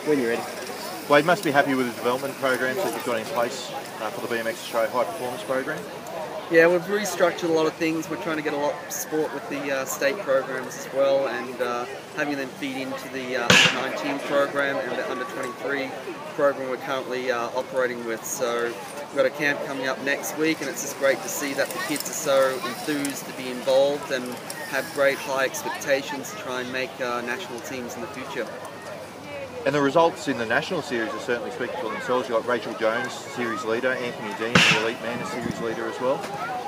When you're ready. Wade must be happy with the development programs that you've got in place for the BMX Australia High Performance Program. Yeah, we've restructured a lot of things. We're trying to get a lot of support with the state programs as well, and having them feed into the under-19 program and the under-23 program we're currently operating with. So we've got a camp coming up next week, and it's just great to see that the kids are so enthused to be involved and have great high expectations to try and make national teams in the future. And the results in the national series are certainly speaking for themselves. You've got Rachel Jones, series leader, Anthony Dean, the elite man, a series leader as well.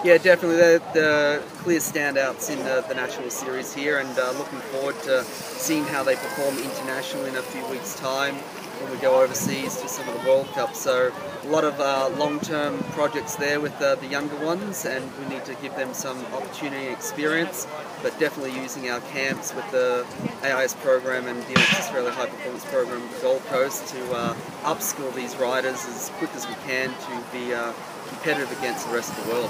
Yeah, definitely. They're the clear standouts in the national series here, and looking forward to seeing how they perform internationally in a few weeks' time when we go overseas to some of the World Cups. So a lot of long-term projects there with the younger ones, and we need to give them some opportunity and experience, but definitely using our camps with the AIS program and the BMX Australia High Performance Program with the Gold Coast to upskill these riders as quick as we can to be competitive against the rest of the world.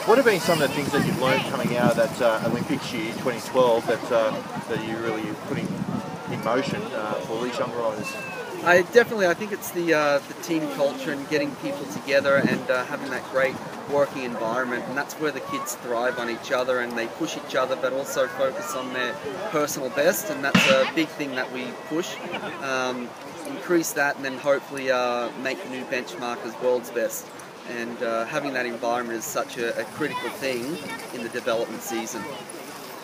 What have been some of the things that you've learned coming out of that Olympics year 2012 that you really putting in motion for these young riders? I think it's the team culture and getting people together and having that great working environment, and that's where the kids thrive on each other and they push each other, but also focus on their personal best, and that's a big thing that we push. Increase that, and then hopefully make the new benchmark as world's best. And having that environment is such a critical thing in the development season.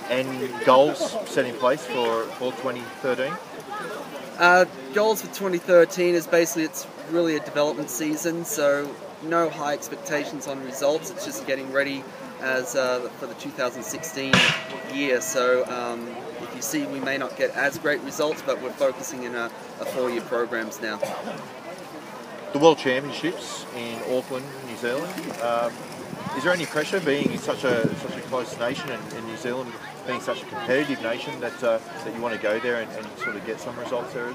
And goals set in place for 2013? Goals for 2013 is basically, it's really a development season, so no high expectations on results. It's just getting ready as for the 2016 year. So if you see, we may not get as great results, but we're focusing in a 4-year programs now. The World Championships in Auckland, New Zealand. Is there any pressure being in such a close nation and New Zealand being such a competitive nation that you want to go there and sort of get some results there?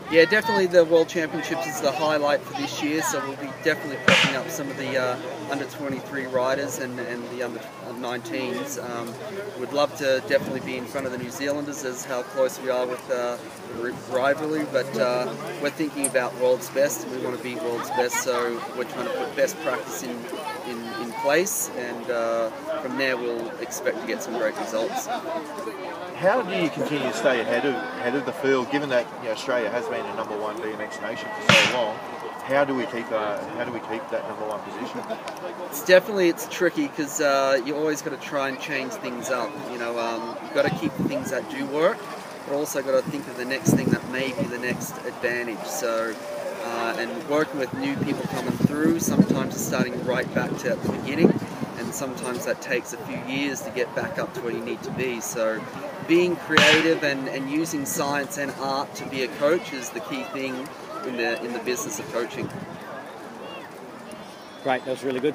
Yeah, definitely the World Championships is the highlight for this year, so we'll be definitely picking up some of the under-23 riders and the under-19s. We'd love to definitely be in front of the New Zealanders as how close we are with the rivalry, but we're thinking about world's best, and we want to be world's best, so we're trying to put best practice in place, and from there we'll expect to get some great results. How do you continue to stay ahead of the field, given that Australia has been a #1 BMX nation for so long? How do we keep that #1 position? It's tricky because you always got to try and change things up. You've got to keep the things that do work, but also got to think of the next thing that may be the next advantage. So. And working with new people coming through, sometimes it's starting right back to at the beginning, and sometimes that takes a few years to get back up to where you need to be. So being creative and using science and art to be a coach is the key thing in the business of coaching. Great, that was really good.